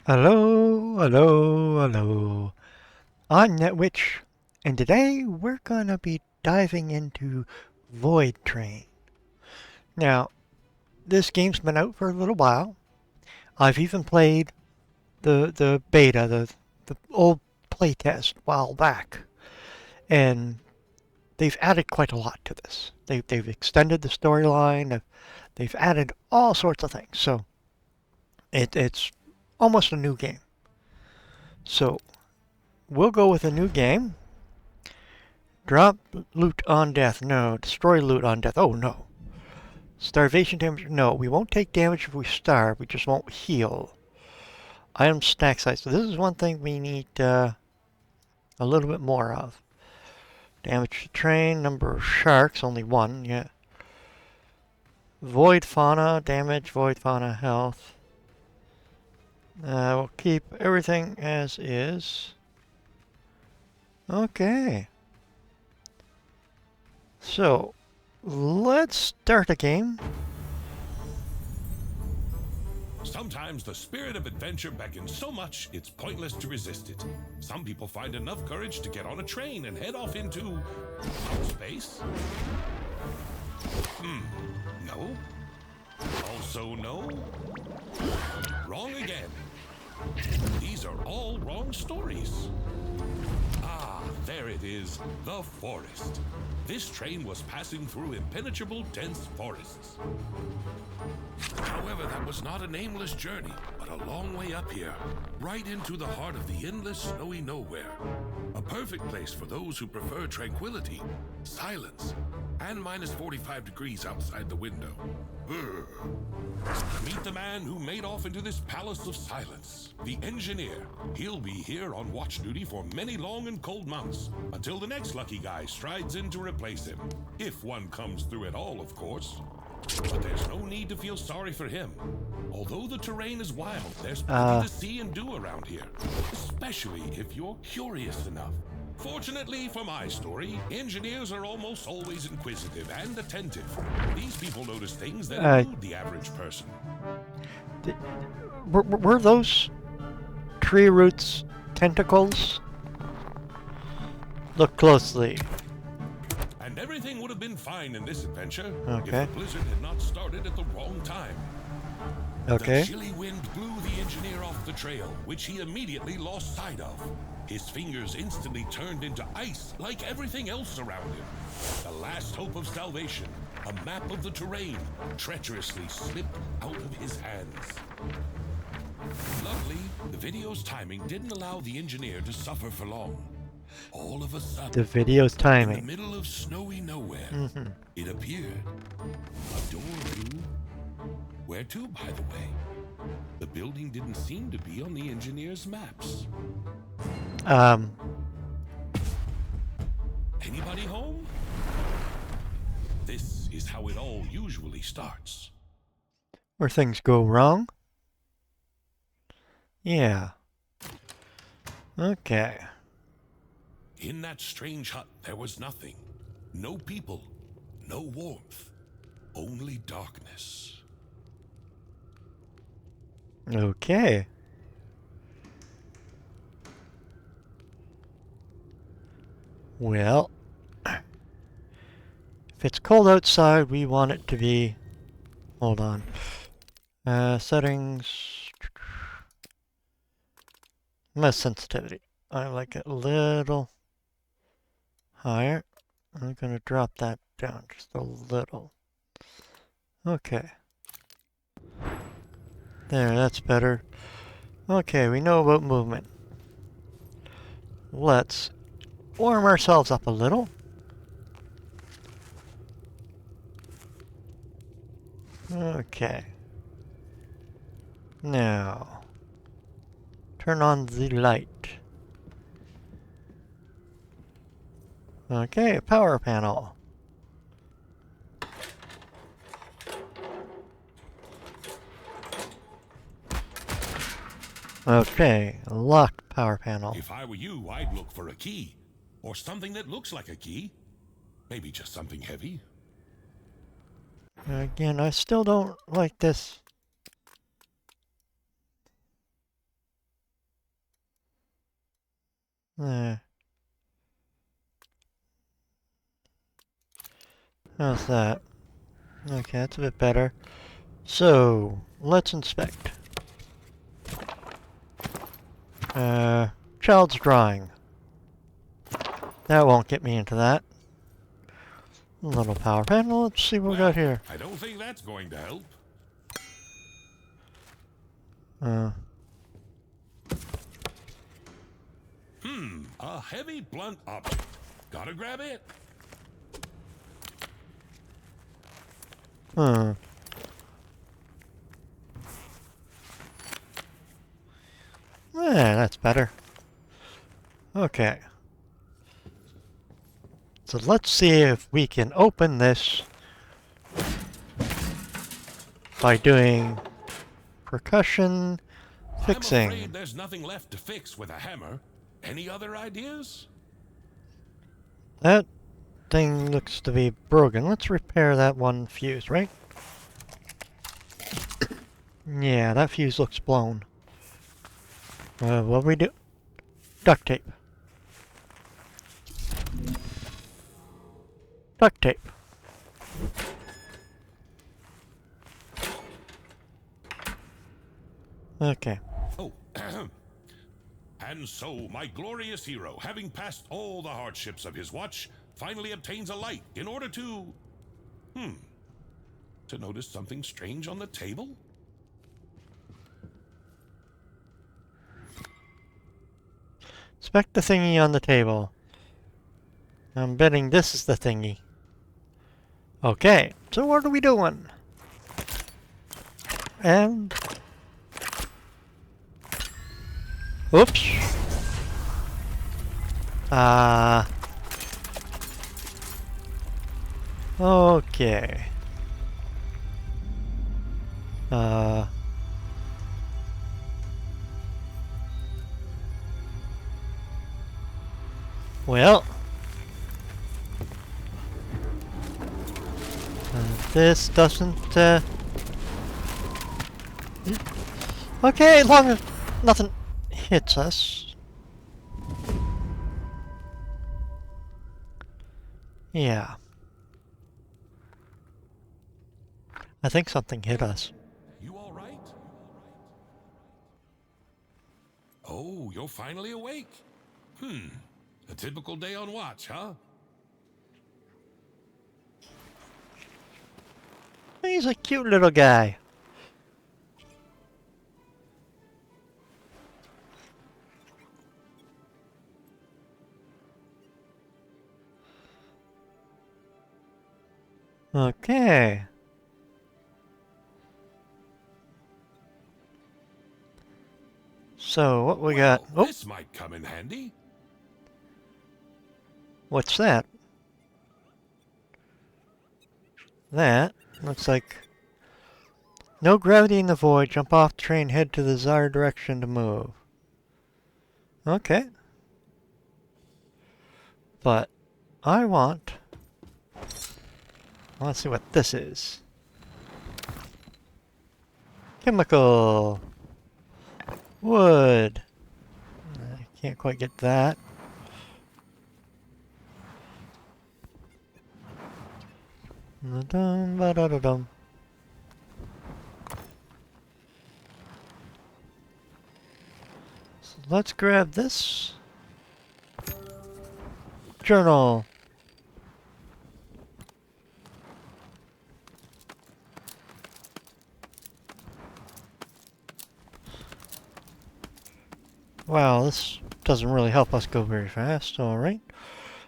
Hello, hello, hello. I'm NetWitch, and today we're gonna be diving into Voidtrain. Now, this game's been out for a little while. I've even played the beta, the old playtest a while back, and they've added quite a lot to this. They've extended the storyline. They've added all sorts of things. So it's almost a new game. So we'll go with a new game. Drop loot on death. No. Destroy loot on death. Oh, no. Starvation damage. No, we won't take damage if we starve. We just won't heal. Item stack size. So this is one thing we need a little bit more of. Damage to train. Number of sharks. Only one. Yeah. Void fauna. Damage. Void fauna. Health. We'll keep everything as is. Okay. So, let's start a game. Sometimes the spirit of adventure beckons so much it's pointless to resist it. Some people find enough courage to get on a train and head off into outer space. No. Also no. Wrong again. These are all wrong stories. Ah, there it is, the forest. This train was passing through impenetrable, dense forests. However, that was not a nameless journey, but a long way up here, right into the heart of the endless snowy nowhere. A perfect place for those who prefer tranquility, silence, and minus 45 degrees outside the window. Meet the man who made off into this palace of silence, the engineer. He'll be here on watch duty for many long and cold months, until the next lucky guy strides in to replace him. If one comes through at all, of course. But there's no need to feel sorry for him. Although the terrain is wild, there's plenty to see and do around here, especially if you're curious enough. Fortunately for my story, engineers are almost always inquisitive and attentive. These people notice things that elude the average person. Were those tree roots tentacles? Look closely. And everything would have been fine in this adventure if Okay. the blizzard had not started at the wrong time. Okay. The chilly wind blew the engineer off the trail, which he immediately lost sight of. His fingers instantly turned into ice like everything else around him. The last hope of salvation, a map of the terrain, treacherously slipped out of his hands. Luckily, the video's timing didn't allow the engineer to suffer for long. All of a sudden, The video's in timing. the middle of snowy nowhere, it appeared. A door grew. Where to, by the way? The building didn't seem to be on the engineer's maps. Anybody home? This is how it all usually starts. Where things go wrong? Yeah. Okay. In that strange hut, there was nothing. No people, no warmth, only darkness. Okay. Well, if it's cold outside, we want it to be... Hold on. Settings... My sensitivity. I like it a little higher. I'm going to drop that down just a little. Okay. There, that's better. Okay, we know about movement. Let's warm ourselves up a little. Okay. Now, turn on the light. Okay, power panel. Okay, locked power panel. If I were you, I'd look for a key. Or something that looks like a key. Maybe just something heavy. Again, I still don't like this. Eh, how's that? Okay, that's a bit better. So, let's inspect. Child's drawing. That won't get me into that. A little power panel. Let's see what we got here. I don't think that's going to help. A heavy blunt object. Gotta grab it. Yeah, that's better. Okay. So let's see if we can open this by doing percussion fixing. I'm afraid there's nothing left to fix with a hammer. Any other ideas? That thing looks to be broken. Let's repair that one fuse, right? Yeah, that fuse looks blown. What do we do? Duct tape. Duct tape. Okay. Oh, and so my glorious hero, having passed all the hardships of his watch, finally obtains a light in order to... to notice something strange on the table? Inspect the thingy on the table. I'm betting this is the thingy. Okay, so what are we doing? And... oops. Okay. Well... this doesn't, okay, as long as nothing hits us. Yeah. I think something hit us. You all right? Oh, you're finally awake. A typical day on watch, huh? He's a cute little guy. Okay. So, what we got? Oh, This might come in handy. what's that? That looks like no gravity in the void. Jump off the train, head to the desired direction to move. Okay. But I want... let's see what this is. Chemical. Wood. I can't quite get that. Dum ba da da dum. So let's grab this journal. Wow, this doesn't really help us go very fast. Alright.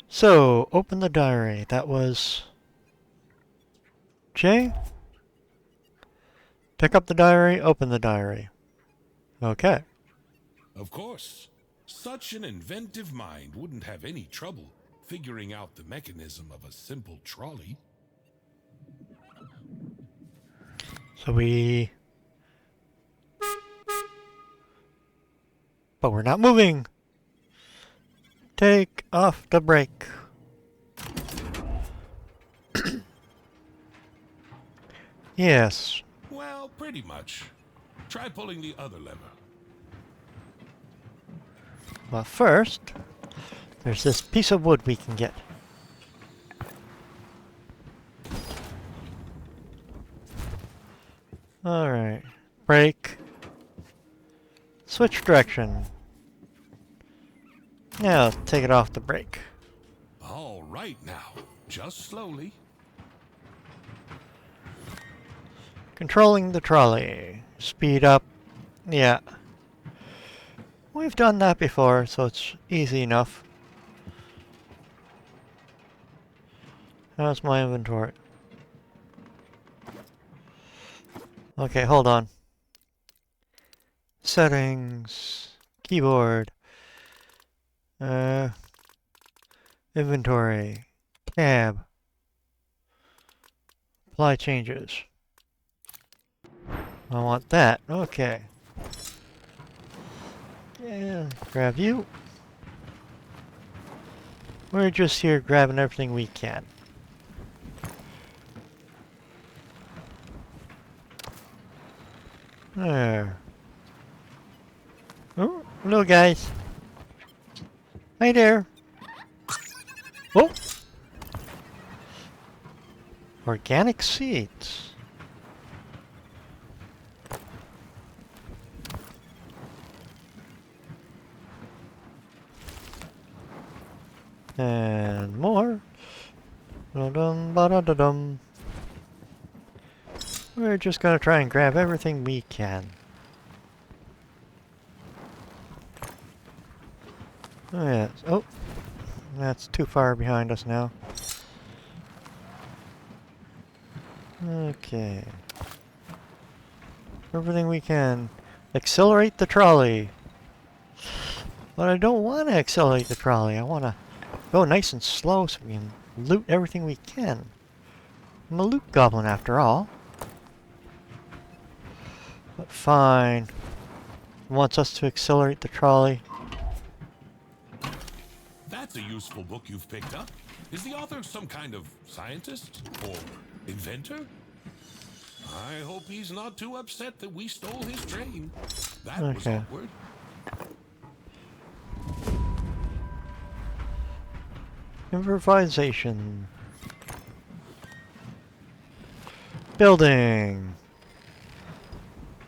So, open the diary. That was... J? Pick up the diary, open the diary. Okay. Of course. Such an inventive mind wouldn't have any trouble figuring out the mechanism of a simple trolley. So we... but we're not moving! Take off the brake. Yes. Well, pretty much. Try pulling the other lever. But first, There's this piece of wood we can get. Alright. Brake. Switch direction. Now take it off the brake. All right now, just slowly. Controlling the trolley. Speed up. Yeah. We've done that before, so it's easy enough. How's my inventory? Okay, hold on. Settings. Keyboard. Inventory. Tab. Apply changes. I want that. Okay. Yeah, grab you. We're just here grabbing everything we can. There. Oh, hello guys. Hi there. Oh! Organic seeds. And more. Dum ba da da dum. We're just gonna try and grab everything we can. Oh yes. Oh, that's too far behind us now. Okay. Everything we can. Accelerate the trolley. But I don't want to accelerate the trolley. I want to go nice and slow so we can loot everything we can. I'm a loot goblin after all. But fine. Wants us to accelerate the trolley. That's a useful book you've picked up. Is the author some kind of scientist or inventor? I hope he's not too upset that we stole his train. That was awkward. Improvisation. Building.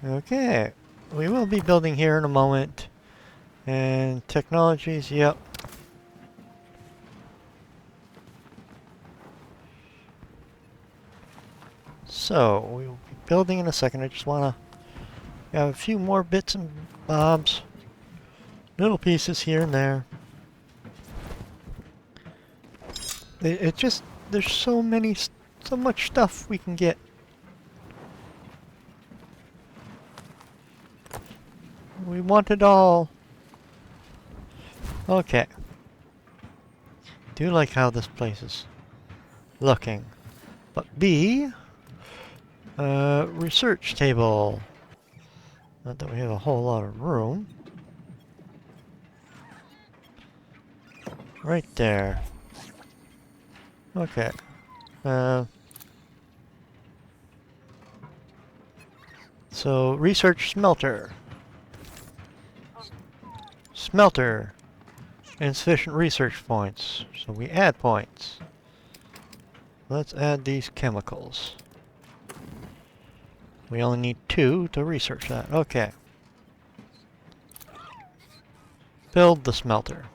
Okay. We will be building here in a moment. And technologies, yep. So, we will be building in a second. I just want to have a few more bits and bobs. Little pieces here and there. It just, there's so much stuff we can get. We want it all. Okay. Do like how this place is looking. But B, research table. Not that we have a whole lot of room. Right there. Okay. So, research smelter. Smelter. Insufficient research points. So we add points. Let's add these chemicals. We only need 2 to research that. Okay. Build the smelter.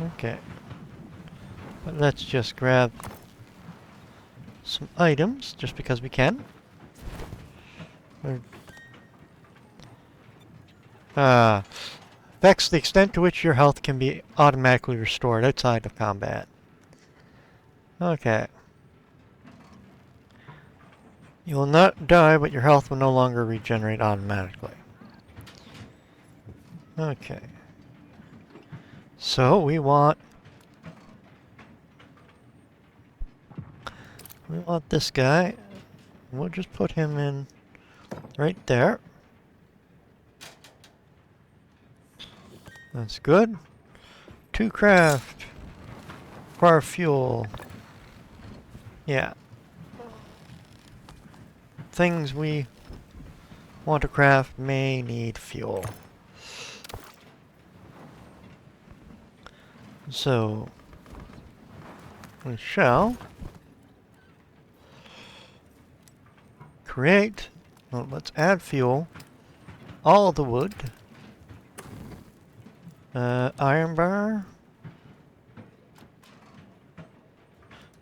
Okay. But let's just grab some items, just because we can. Affects the extent to which your health can be automatically restored outside of combat. Okay. You will not die, but your health will no longer regenerate automatically. Okay. So we want this guy. We'll just put him in right there. That's good. 2 craft. Require fuel. Yeah. Things we want to craft may need fuel. So we shall create, well, let's add fuel, all the wood, iron bar.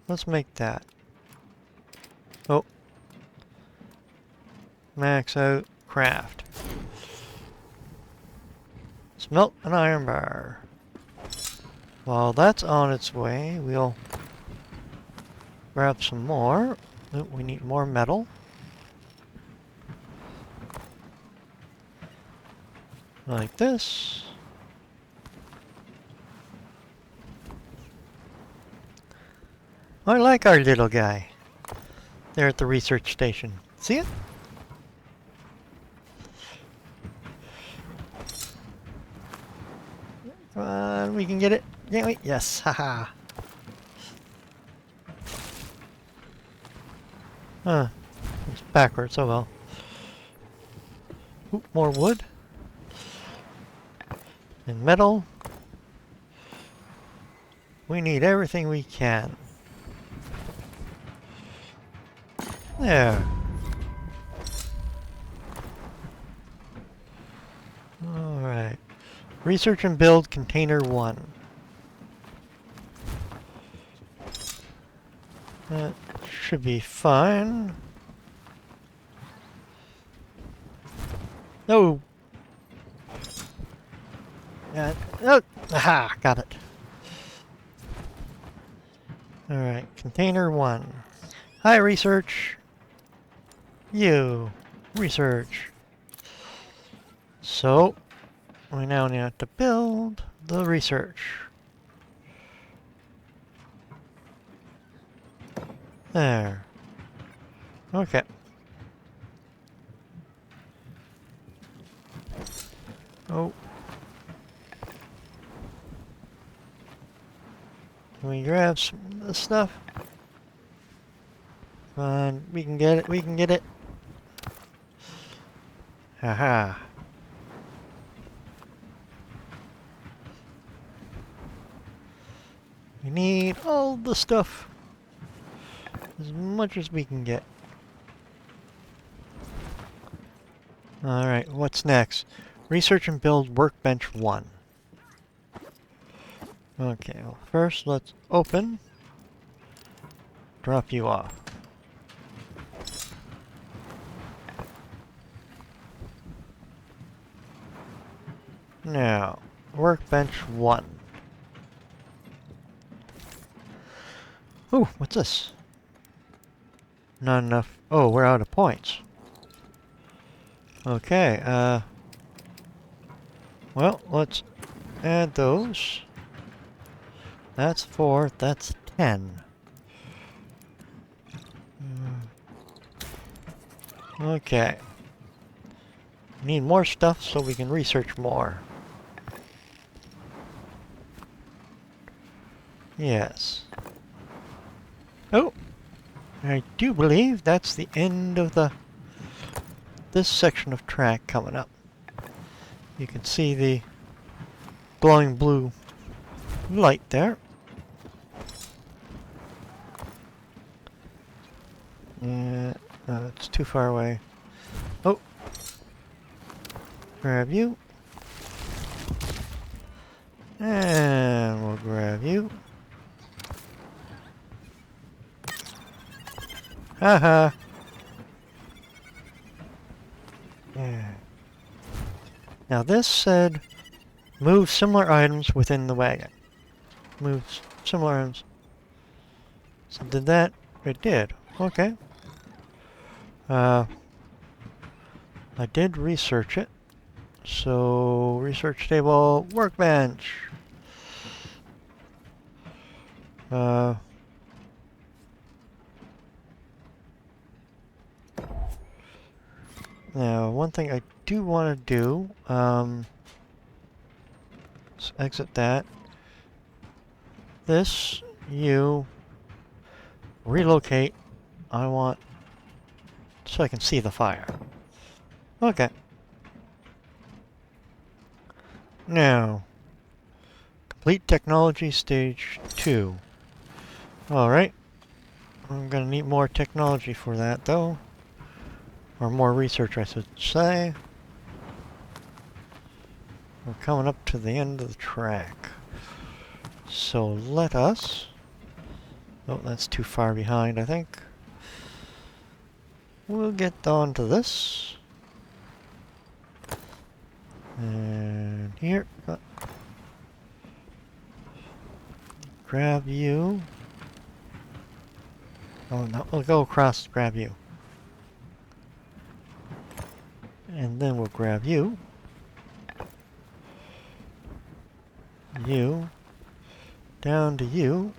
Let's make that. Oh. Max out, craft. Smelt an iron bar. While that's on its way, we'll grab some more. Oh, we need more metal. Like this. I like our little guy there at the research station. See it? Come on, we can get it. Can't we? Yes, haha. Huh. It's backwards, oh well. Ooh, more wood. And metal. We need everything we can. There. Alright. Research and build container 1. That should be fine. No! Oh! Aha! Got it. Alright, container 1. Hi, research! You! Research! So, we now need to build the research. There. Okay. Oh. Can we grab some of this stuff? Come on, we can get it, we can get it. Haha. We need all the stuff. As much as we can get. Alright, what's next? Research and build workbench 1. Okay, well first let's open. Drop you off. Now, workbench 1. Ooh, what's this? Not enough. Oh, we're out of points. Okay, well, let's add those. That's 4, that's 10. Okay. Need more stuff so we can research more. Yes. Oh! I do believe that's the end of this section of track coming up. You can see the glowing blue light there. Yeah, no, it's too far away. Oh! Grab you. And we'll grab you. Haha! Yeah. Now this said, move similar items within the wagon. Move similar items. So did that? It did. Okay. I did research it. So, research table, workbench. Now, one thing I do want to do, let's exit that. This, you, relocate. I want, so I can see the fire. Okay. Now, Complete technology stage 2. Alright. I'm gonna need more technology for that though. Or more research, I should say. We're coming up to the end of the track. So let us... Oh, that's too far behind, I think. We'll get on to this. And here. Grab you. Oh, no, we'll go across, grab you. And then we'll grab you. You. Down to you.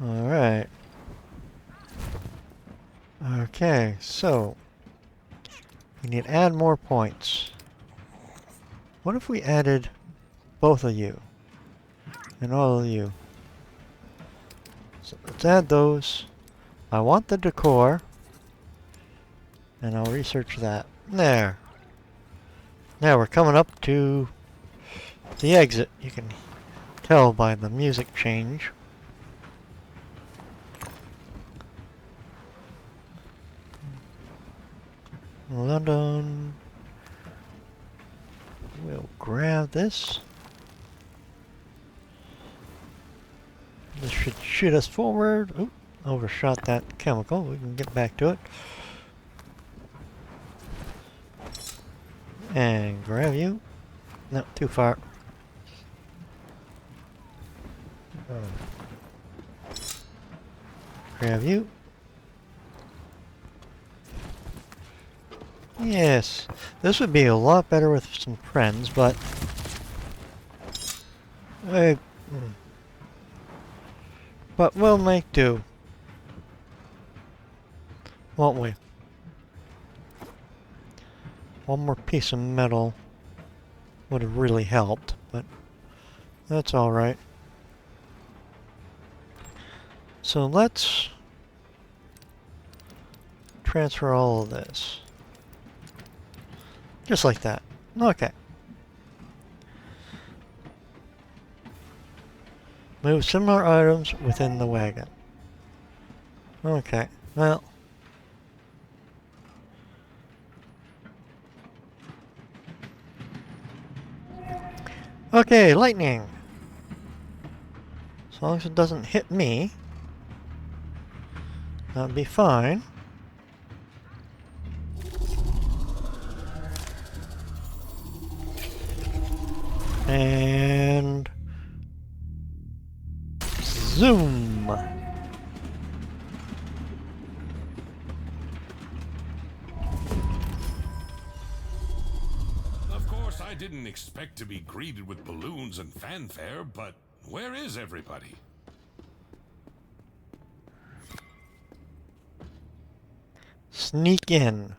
Alright. Okay, so we need to add more points. What if we added both of you and all of you? So let's add those. I want the decor, and I'll research that. There. Now we're coming up to the exit. You can tell by the music change. London. We'll grab this. This should shoot us forward. Oop, overshot that chemical. We can get back to it. And grab you. No, too far. Grab you. Yes, this would be a lot better with some friends, but we'll make do, won't we? One more piece of metal would have really helped, but that's all right. So let's transfer all of this. Just like that. Okay. Move similar items within the wagon. Okay, well. Okay, lightning. As long as it doesn't hit me, that'll be fine. And zoom. Of course, I didn't expect to be greeted with balloons and fanfare, but where is everybody? Sneak in.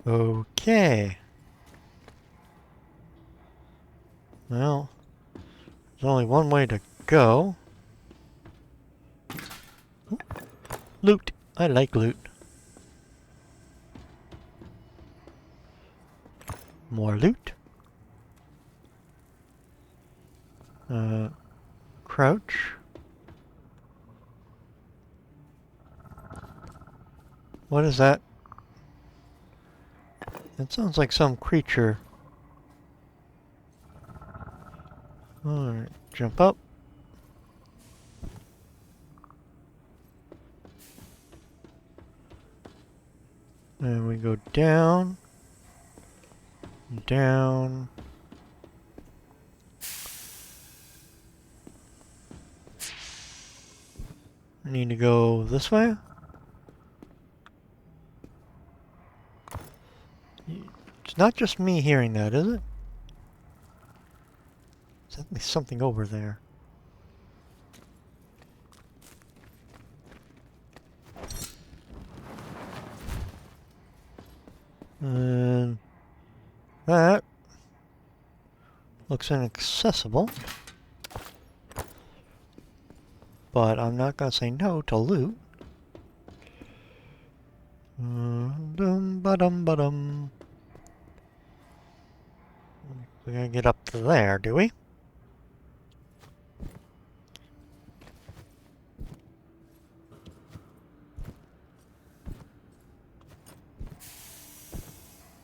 Okay. Well, there's only one way to go. Ooh, loot. I like loot. More loot. Crouch. What is that? It sounds like some creature. Alright, jump up. And we go down. Down. I need to go this way. It's not just me hearing that, is it? There's something over there. And that looks inaccessible. But I'm not going to say no to loot. Dum ba dum ba dum. We gotta get up to there, do we?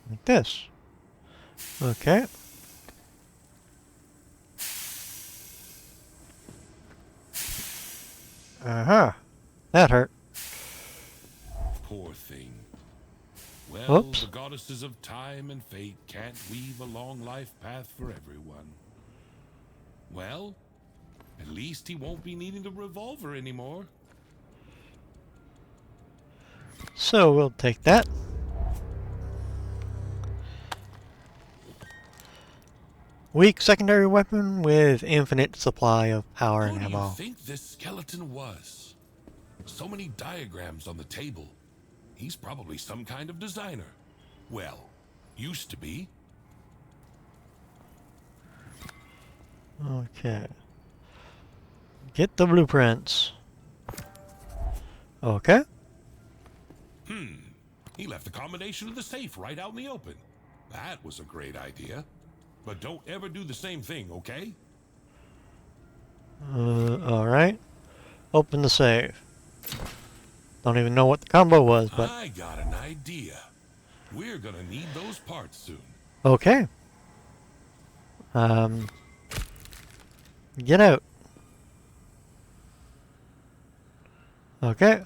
Like this. Okay. Uh-huh. That hurt. Poor thing. Well, Whoops. the goddesses of time and fate can't weave a long life path for everyone. Well, at least he won't be needing the revolver anymore. So we'll take that. Weak secondary weapon with infinite supply of power and Who do you ammo. think this skeleton was? So many diagrams on the table. He's probably some kind of designer. Well, used to be. Okay. Get the blueprints. Okay. He left the combination of the safe right out in the open. That was a great idea. But don't ever do the same thing, okay? Alright. Open the safe. Don't even know what the combo was, but... I got an idea. We're gonna need those parts soon. Okay. Get out. Okay.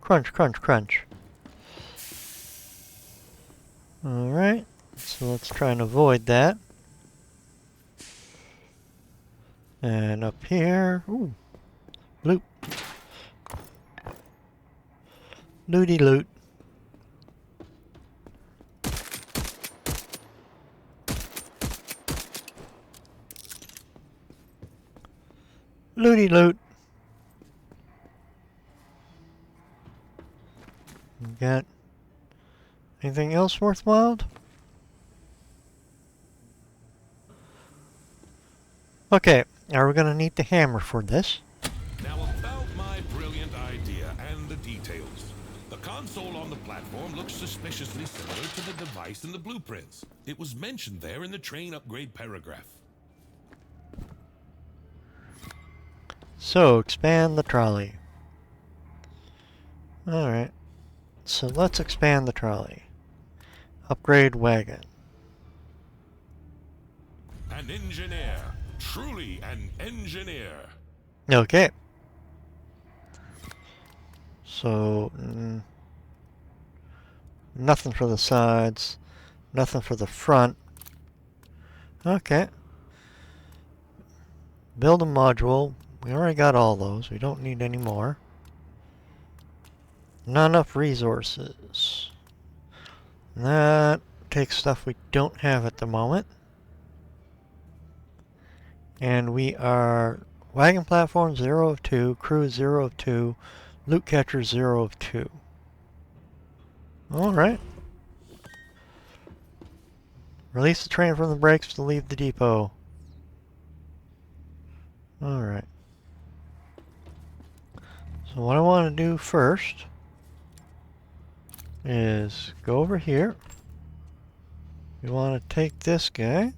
Crunch, crunch, crunch. Alright. So let's try and avoid that. And up here... Ooh. Loot. Looty loot. Looty loot. Got anything else worthwhile? Okay, are we gonna need the hammer for this? Now about my brilliant idea and the details. The console on the platform looks suspiciously similar to the device in the blueprints. It was mentioned there in the train upgrade paragraph. So, expand the trolley. Alright. So let's expand the trolley. Upgrade wagon. An engineer. Truly an engineer. Okay. So, nothing for the sides. Nothing for the front. Okay. Build a module. We already got all those. We don't need any more. Not enough resources. That takes stuff we don't have at the moment. And we are wagon platform 0 of 2, crew 0 of 2, loot catcher 0 of 2. Alright. Release the train from the brakes to leave the depot. Alright. So what I want to do first is go over here. We want to take this guy.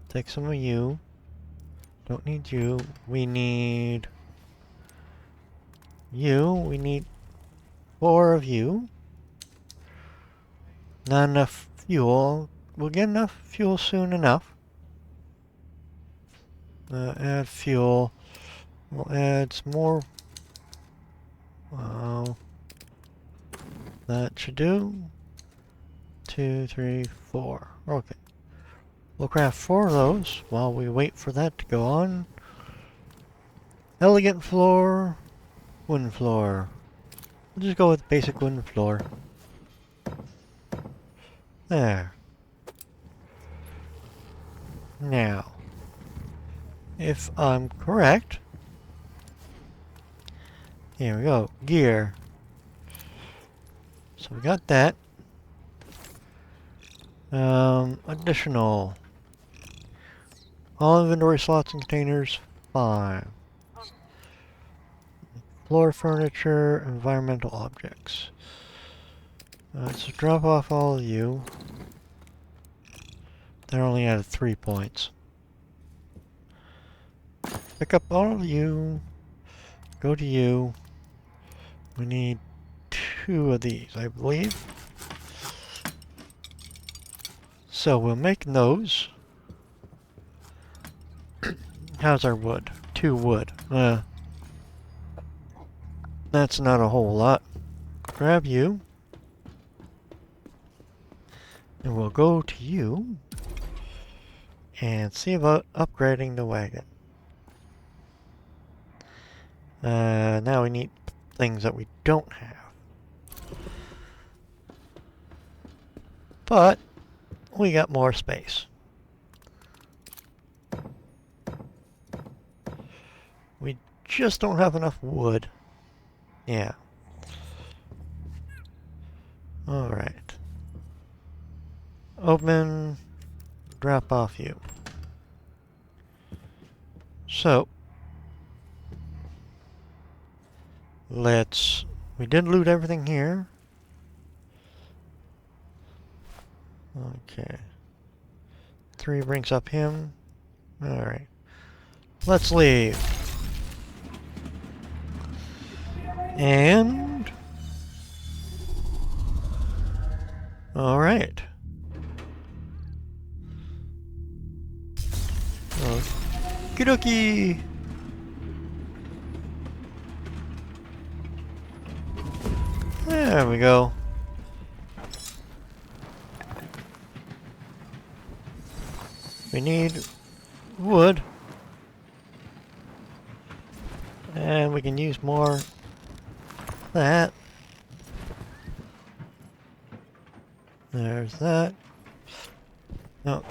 Take some of you. Don't need you. We need you. We need 4 of you. Not enough fuel. We'll get enough fuel soon enough. Add fuel. We'll add some more. Wow. That should do. 2, 3, 4. Okay. We'll craft 4 of those while we wait for that to go on. Elegant floor. Wooden floor. We'll just go with basic wooden floor. There. Now, if I'm correct, here we go, gear. So we got that. Additional. All inventory slots and containers, 5. floor furniture, environmental objects. Let's drop off all of you. They're only at 3 points. Pick up all of you. Go to you. We need 2 of these, I believe. So we'll make those. How's our wood? 2 wood. That's not a whole lot. Grab you. And we'll go to you. And see about upgrading the wagon. Now we need things that we don't have. But we got more space. We just don't have enough wood. Yeah. Alright. Open. Drop off you. So. We did loot everything here. Okay. 3 brings up him. Alright. Let's leave. And... Alright. Okie dokie! There we go. We need wood. And we can use more of that. There's that. No.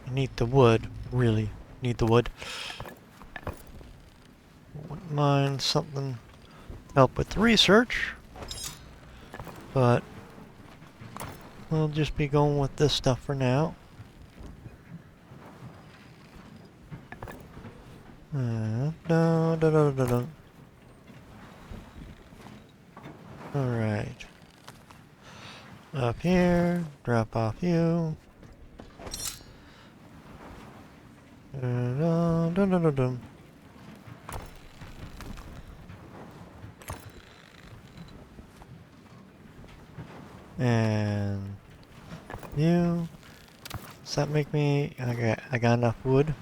I need the wood. Really need the wood. Wouldn't mind something to help with the research. But we'll just be going with this stuff for now. Alright. Up here, drop off you. And you. Does that make me... I got enough wood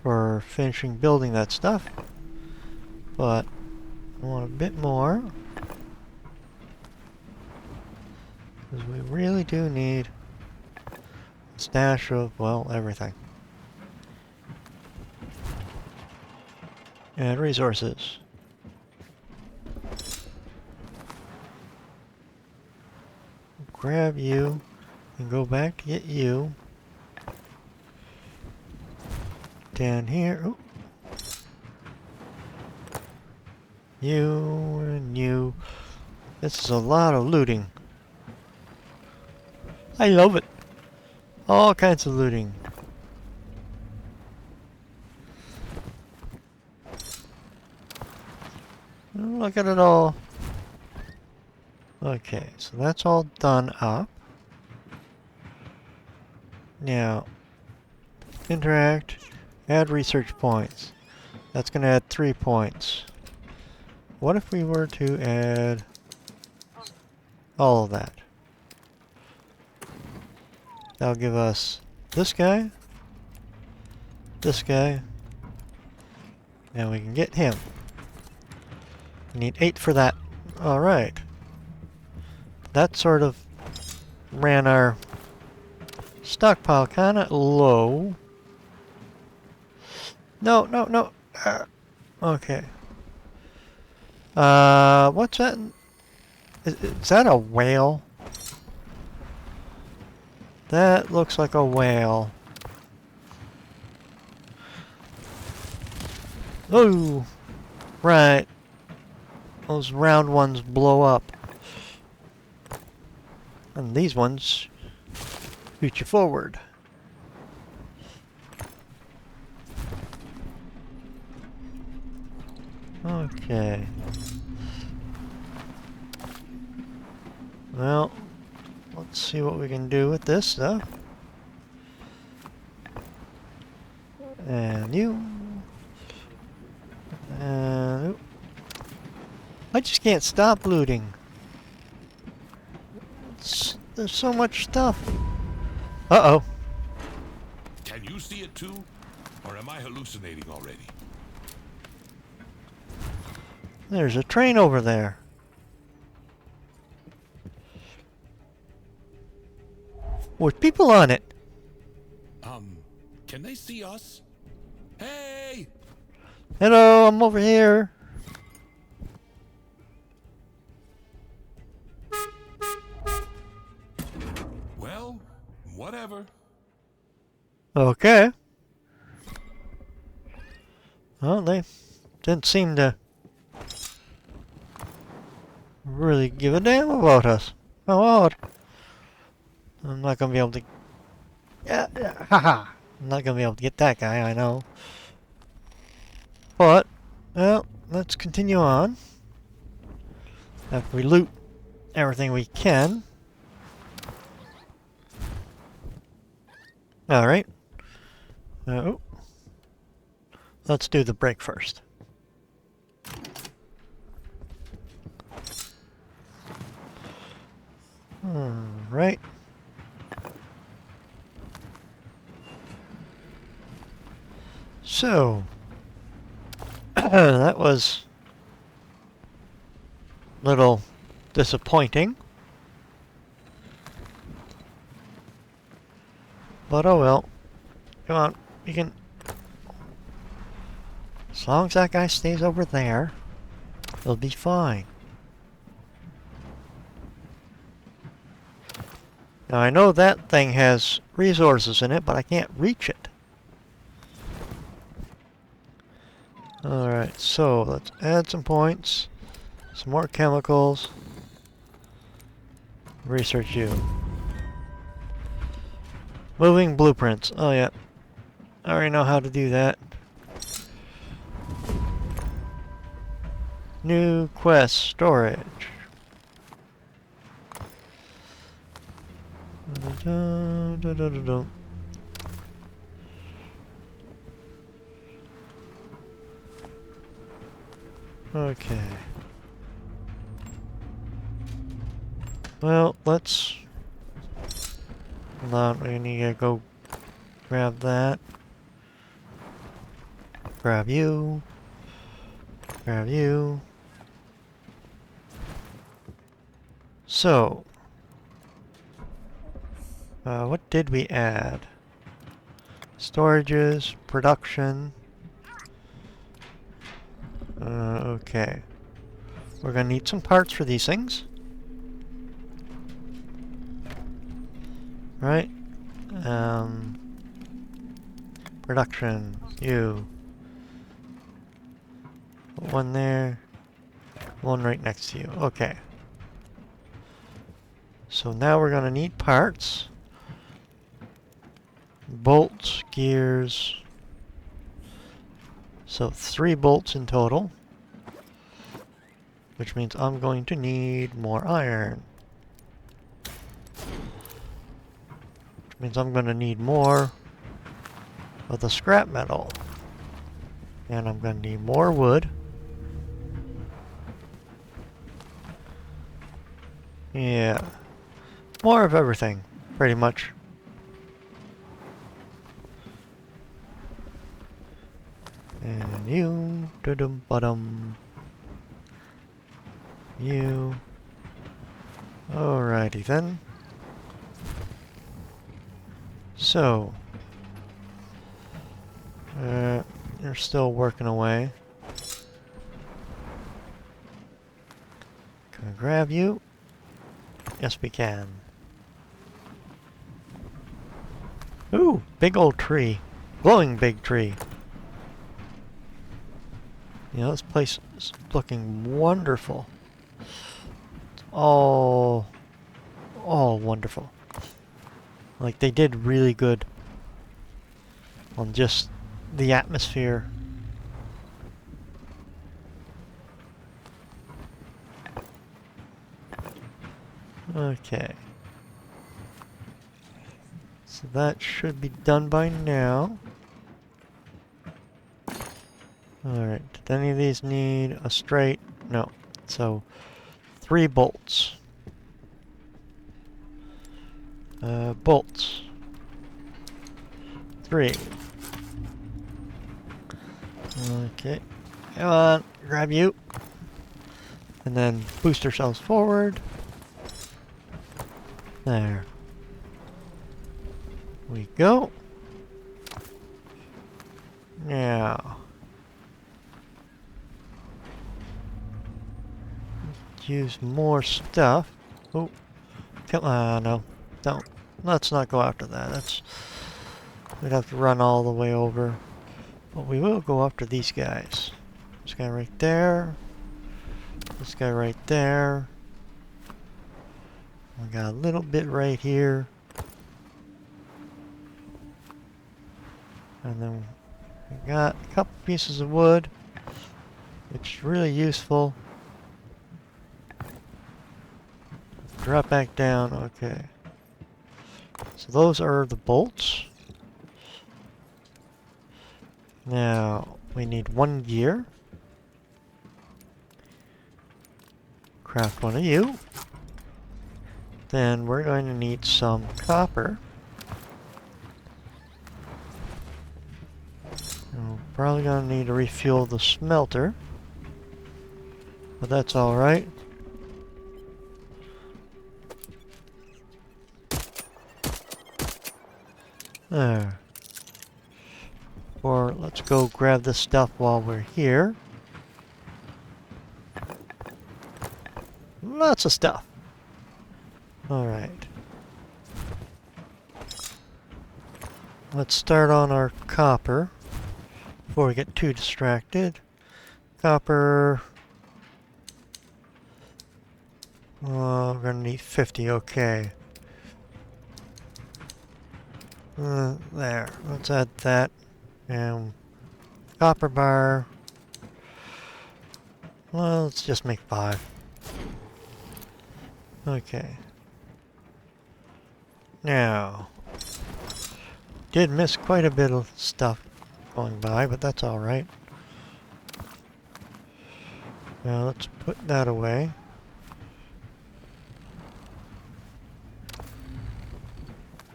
for finishing building that stuff, but I want a bit more because we really do need a stash of, well, everything. And resources. Grab you and go back to get you. Down here. Ooh. You and you. This is a lot of looting. I love it. All kinds of looting. Look at it all. Okay, so that's all done up. Now, interact. Add research points. That's going to add 3 points. What if we were to add all of that? That'll give us this guy, and we can get him. We need 8 for that. Alright. That sort of ran our stockpile kind of low. No. Okay. What's that? Is that a whale? That looks like a whale. Oh! Right. Those round ones blow up. And these ones shoot you forward. Okay. Well, let's see what we can do with this stuff. And you. And I just can't stop looting. There's so much stuff. Uh-oh. Can you see it too? Or am I hallucinating already? There's a train over there. With people on it. Can they see us? Hey! Hello, I'm over here. Well, whatever. Okay. Well, they didn't seem to really give a damn about us. How odd. I'm not gonna be able to... haha. I'm not gonna be able to get that guy, I know. But, well, let's continue on. After we loot everything we can. Alright. Oh. Let's do the break first. Alright. So, that was a little disappointing. But oh well. Come on, we can... As long as that guy stays over there, he'll be fine. Now I know that thing has resources in it, but I can't reach it. Alright, so let's add some points. Some more chemicals. Research you. Moving blueprints. Oh yeah. I already know how to do that. New quest storage. Okay. Well, let's... Hold on, we need to go grab that. Grab you. Grab you. So... what did we add? Storages, production... okay. We're gonna need some parts for these things. Right? Production, you. One there. One right next to you. Okay. So now we're gonna need parts. Bolts, gears. So 3 bolts in total. Which means I'm going to need more iron. Which means I'm going to need more of the scrap metal. And I'm going to need more wood. Yeah. More of everything, pretty much. And you, da-dum-ba-dum. You. Alrighty then. So. You're still working away. Can I grab you? Yes, we can. Ooh, big old tree. Glowing big tree. You know, this place is looking wonderful. It's all wonderful. Like, they did really good on just the atmosphere. Okay. So that should be done by now. Alright, did any of these need a straight? No. So, 3 bolts. Bolts. 3. Okay. Come on, grab you. And then boost ourselves forward. There. We go. Now. Use more stuff. Oh. Come on, no. Don't. Let's not go after that. We'd have to run all the way over. But we will go after these guys. This guy right there. This guy right there. We got a little bit right here. And then we got a couple pieces of wood, which is really useful. Drop back down, okay. So those are the bolts. Now, we need 1 gear. Craft 1 of you. Then we're going to need some copper. And we're probably going to need to refuel the smelter. But that's alright. There. Or let's go grab this stuff while we're here. Lots of stuff. Alright. Let's start on our copper before we get too distracted. Copper. We're gonna need 50, okay. There. Let's add that. And copper bar. Well, let's just make 5. Okay. Now, did miss quite a bit of stuff going by, but that's alright. Now let's put that away.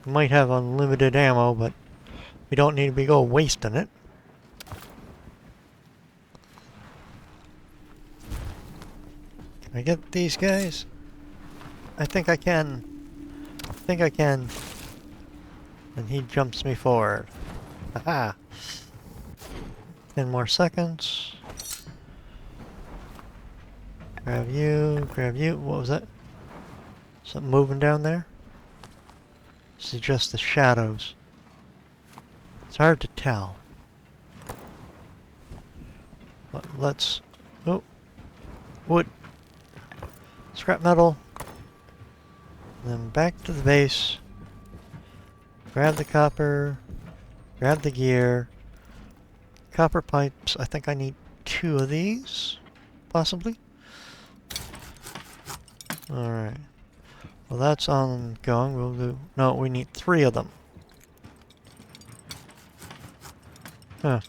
Might have unlimited ammo, but we don't need to be wasting it. Can I get these guys? I think I can. I think I can. And he jumps me forward. Haha. 10 more seconds. Grab you, grab you. What was that? Something moving down there? This is just the shadows. It's hard to tell. But let's... Oh! Wood! Scrap metal. Then back to the base. Grab the copper. Grab the gear. Copper pipes. I think I need 2 of these. Possibly. Alright. Well, that's ongoing. We'll do... No, we need 3 of them. Huh.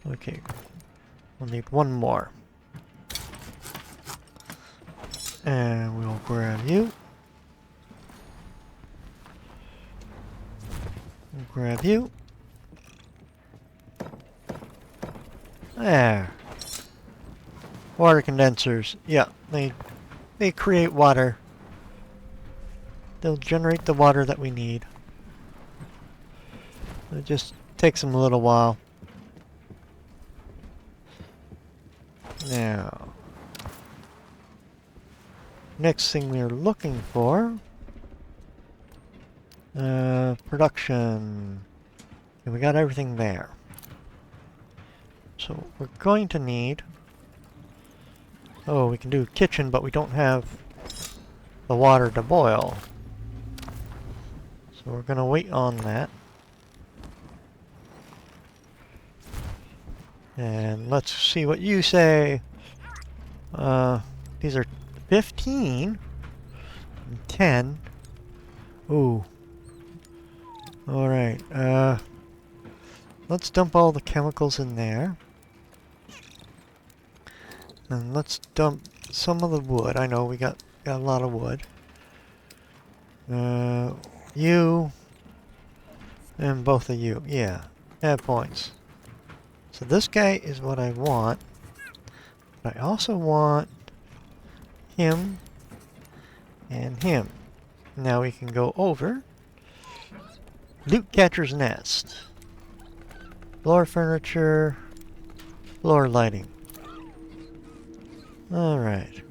Okay. We'll need 1 more. And we'll grab you. We'll grab you. There. Water condensers. Yeah, they create water. They'll generate the water that we need. It just takes them a little while. Now, next thing we're looking for, production. And we got everything there. So we're going to need, oh, we can do kitchen, but we don't have the water to boil. So we're going to wait on that. And let's see what you say. These are 15. 10. Ooh. Alright, let's dump all the chemicals in there. And let's dump some of the wood. I know we got a lot of wood. You and both of you. Yeah, add points. So this guy is what I want. But I also want him and him. Now we can go over. Loot catcher's nest. Floor furniture. Floor lighting. Alright.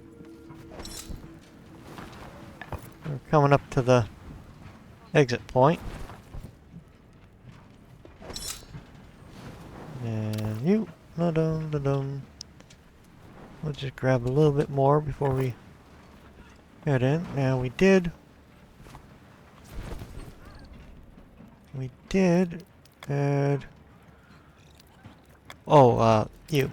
We're coming up to the exit point. And you. Da-dum. We'll just grab a little bit more before we head in. Now we did add... Oh, you.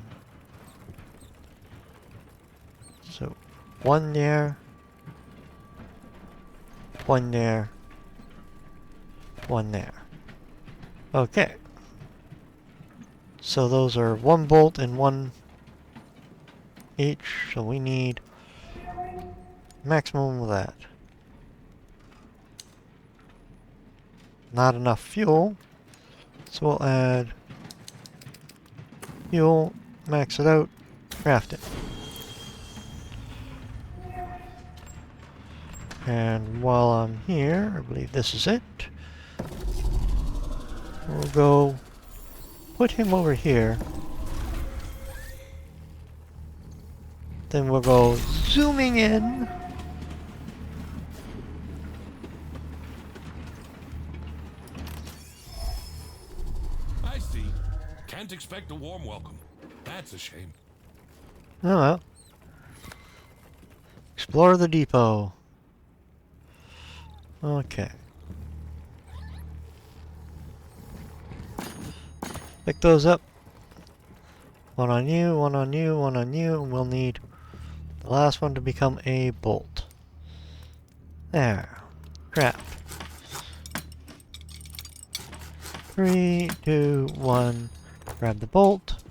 So, one there. One there. One there. Okay. So those are one bolt and one each, so we need maximum of that. Not enough fuel, so we'll add fuel, max it out, craft it. And while I'm here, I believe this is it. We'll go put him over here. Then we'll go zooming in. I see. Can't expect a warm welcome. That's a shame. Oh well. Explore the depot. Okay. Pick those up. One on you, one on you, one on you, and we'll need the last one to become a bolt. There. Crap. 3, 2, 1. Grab the bolt.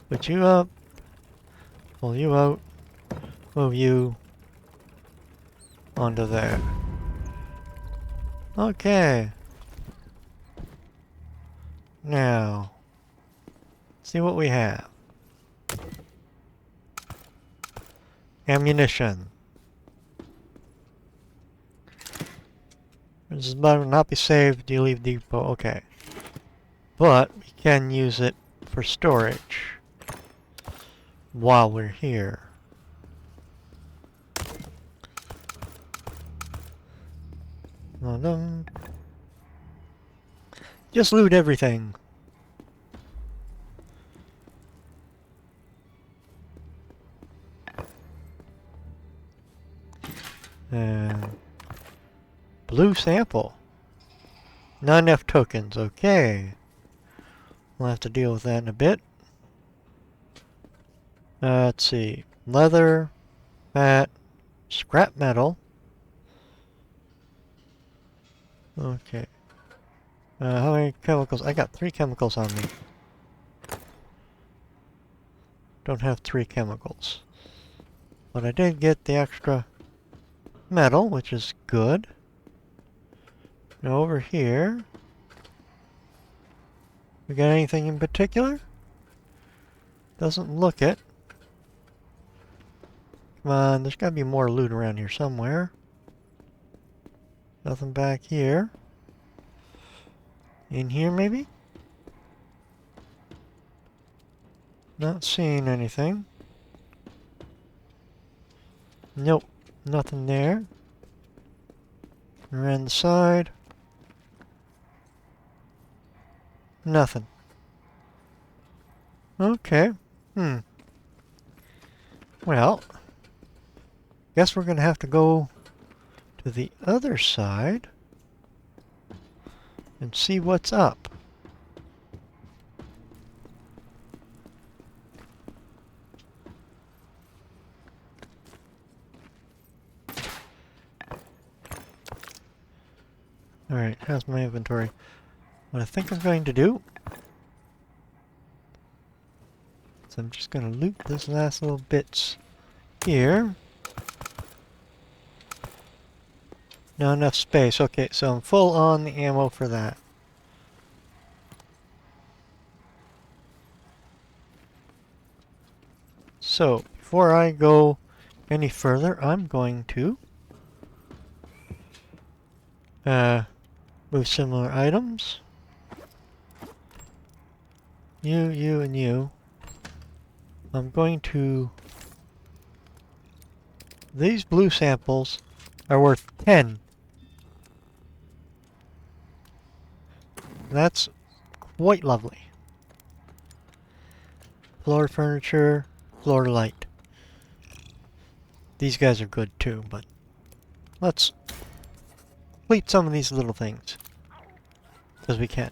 Put you up. Pull you out. Move you onto there. Okay. Now, see what we have. Ammunition. This is better not be saved. You leave depot. Okay. But we can use it for storage while we're here. Just loot everything. Blue sample. Not enough tokens. Okay. We'll have to deal with that in a bit. Let's see. Leather, fat, scrap metal. Okay. How many chemicals? I got 3 chemicals on me. Don't have 3 chemicals. But I did get the extra metal, which is good. Now over here, we got anything in particular? Doesn't look it. Come on, there's got to be more loot around here somewhere. Nothing back here. In here, maybe? Not seeing anything. Nope, nothing there. Around the side. Nothing. Okay. Well, guess we're gonna have to go to the other side and see what's up. Alright, how's my inventory? What I think I'm going to do is I'm just going to loot this last little bits here. Not enough space. Okay, so I'm full on the ammo for that. So, before I go any further, I'm going to move similar items. You, and you. I'm going to... These blue samples are worth 10. That's quite lovely. Floor furniture, floor light. These guys are good too, but let's complete some of these little things. Because we can.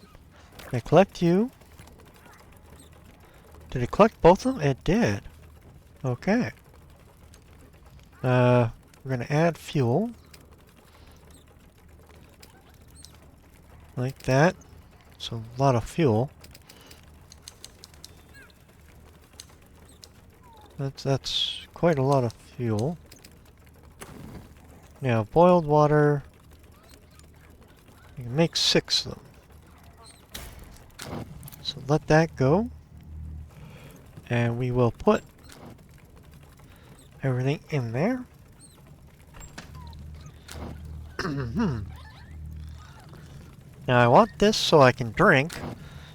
Can I collect you? Did it collect both of them? It did. Okay. We're gonna add fuel. Like that. So a lot of fuel. That's quite a lot of fuel. Now, boiled water. You can make 6 of them. So let that go. And we will put everything in there. Now I want this so I can drink,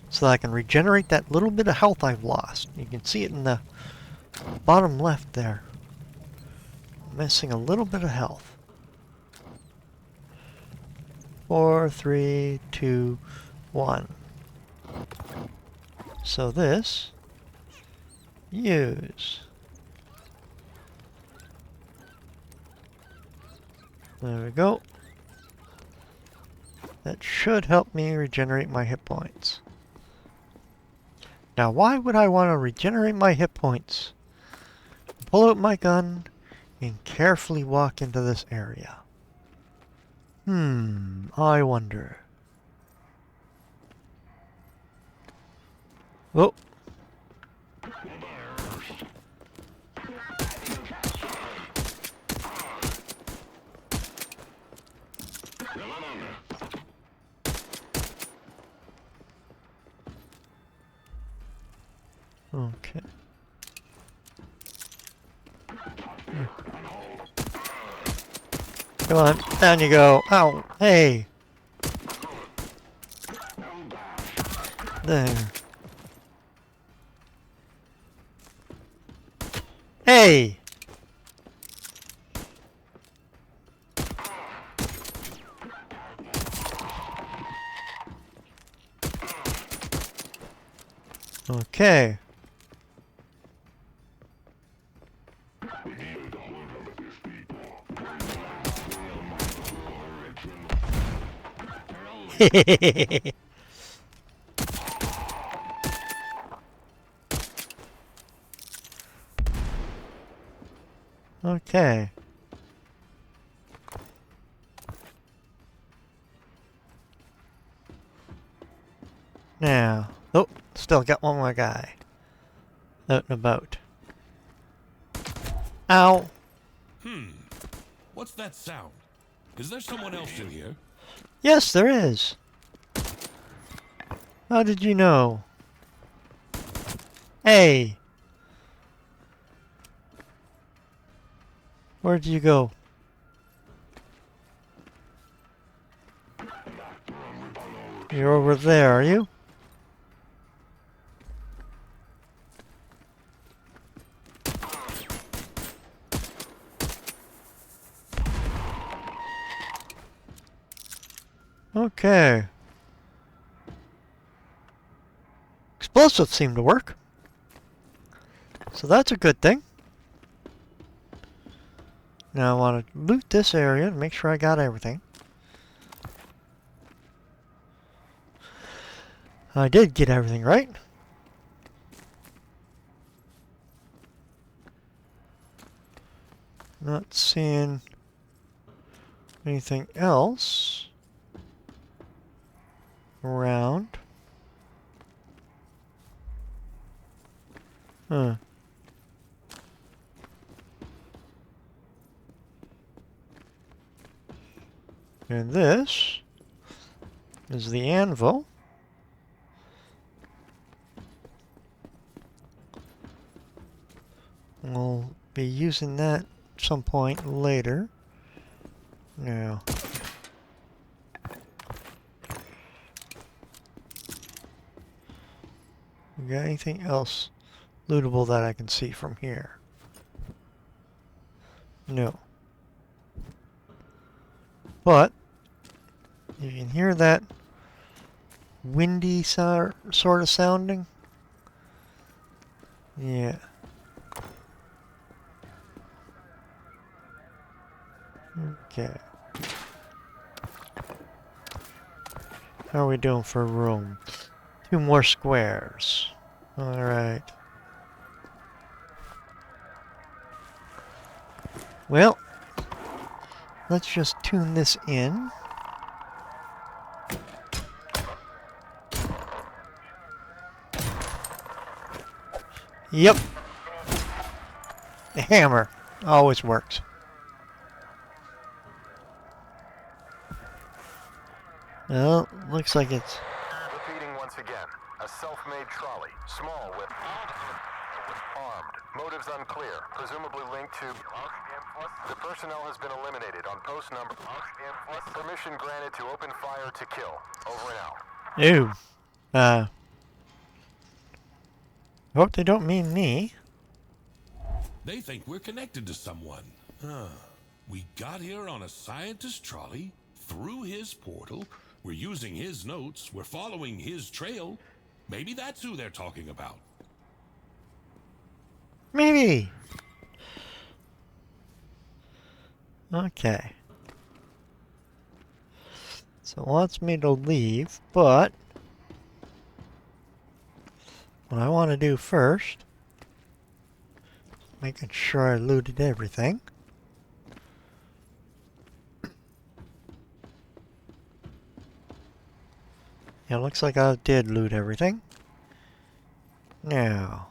so that I can regenerate that little bit of health I've lost. You can see it in the bottom left there. I'm missing a little bit of health. 4, 3, 2, 1. So this, use. There we go. That should help me regenerate my hit points. Now, why would I want to regenerate my hit points? Pull out my gun and carefully walk into this area. I wonder. Oh. Okay. Come on, down you go. Ow, hey. There. Hey! Okay. Okay. Now, oh, still got one more guy out and about. Ow! What's that sound? Is there someone else in here? Yes, there is. How did you know? Hey! Where'd you go? You're over there, are you? Okay. Explosives seem to work. So that's a good thing. Now I want to loot this area and make sure I got everything. I did get everything right. Not seeing anything else. around. Huh. And this is the anvil. We'll be using that at some point later. Now, we got anything else lootable that I can see from here? No. But you can hear that windy sort of sounding. Yeah. Okay. How are we doing for room? 2 more squares. Alright. Well, let's just tune this in. Yep. The hammer always works. Well, looks like it's... Repeating once again. A self-made trolley. Small with... Armed. Motives unclear. Presumably linked to... The personnel has been eliminated on post number... Permission granted to open fire to kill. Over and out. Ew. Hope they don't mean me. They think we're connected to someone. We got here on a scientist trolley, through his portal. We're using his notes. We're following his trail. Maybe that's who they're talking about. Maybe. Okay. So it wants me to leave, but what I want to do first, making sure I looted everything. Yeah, looks like I did loot everything. Now,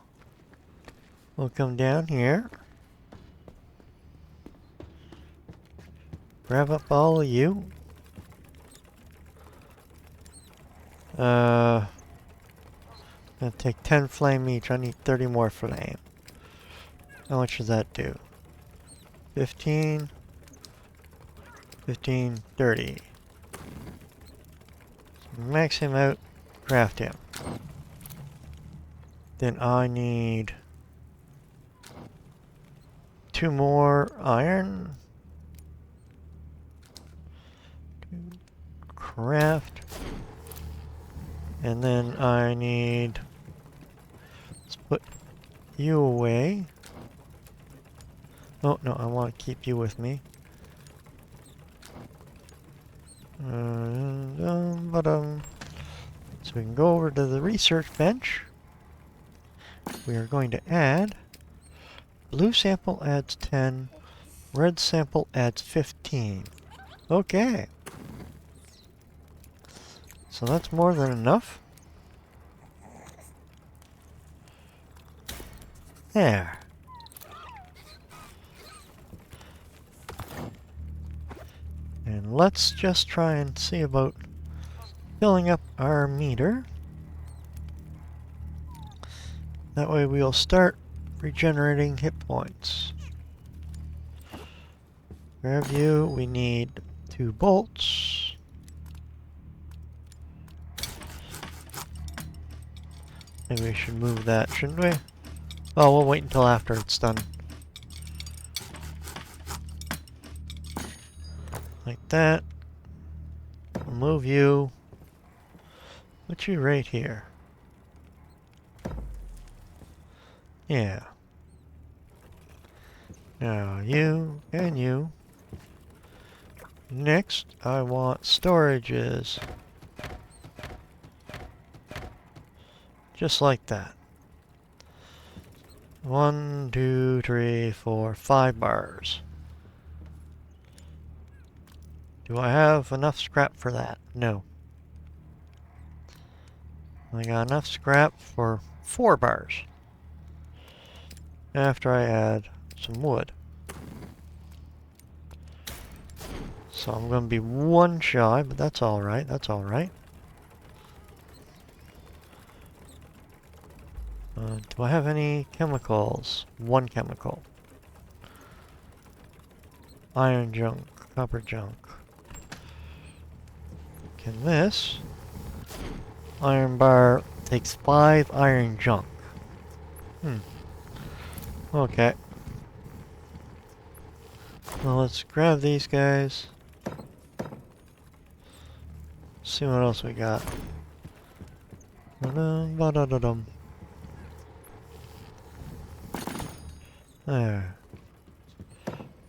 we'll come down here. Grab up all of you. Gonna take 10 flame each. I need 30 more flame. How much does that do? 15, 15, 30. Max him out, craft him. Then I need 2 more iron. Craft. And then I need... Let's put you away. Oh, no, I want to keep you with me. So we can go over to the research bench. We are going to add blue sample adds 10, red sample adds 15. Okay. So that's more than enough. There. And let's just try and see about filling up our meter. That way we'll start regenerating hit points. Grab you, we need 2 bolts. Maybe we should move that, shouldn't we? Oh, we'll wait until after it's done. Like that. We'll move you. Put you right here. Yeah. Now you and you. Next, I want storages. Just like that. 1, 2, 3, 4, 5 bars. Do I have enough scrap for that? No. I got enough scrap for 4 bars. After I add some wood. So I'm going to be 1 shy, but that's alright, that's alright. Do I have any chemicals? 1 chemical. Iron junk, copper junk. Can this iron bar takes 5 iron junk? Okay. Well, let's grab these guys. See what else we got. Ba-dum. There.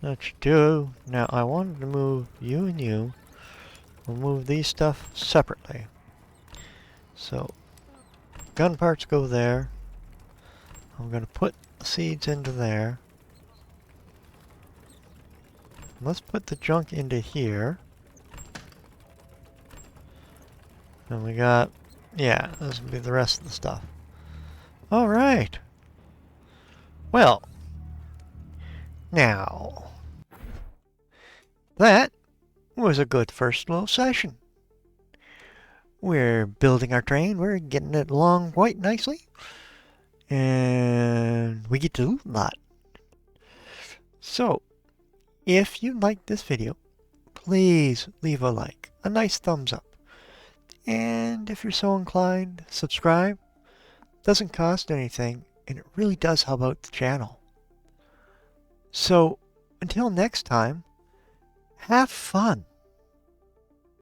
That should do. Now I wanted to move you and you. We'll move these stuff separately. So, gun parts go there. I'm going to put seeds into there. Let's put the junk into here. And we got, yeah, this will be the rest of the stuff. Alright. Well, now, that was a good first little session. We're building our train, we're getting it along quite nicely. And we get to do a lot. So, if you liked this video, please leave a like, a nice thumbs up. And if you're so inclined, subscribe. Doesn't cost anything, and it really does help out the channel. So, until next time, have fun.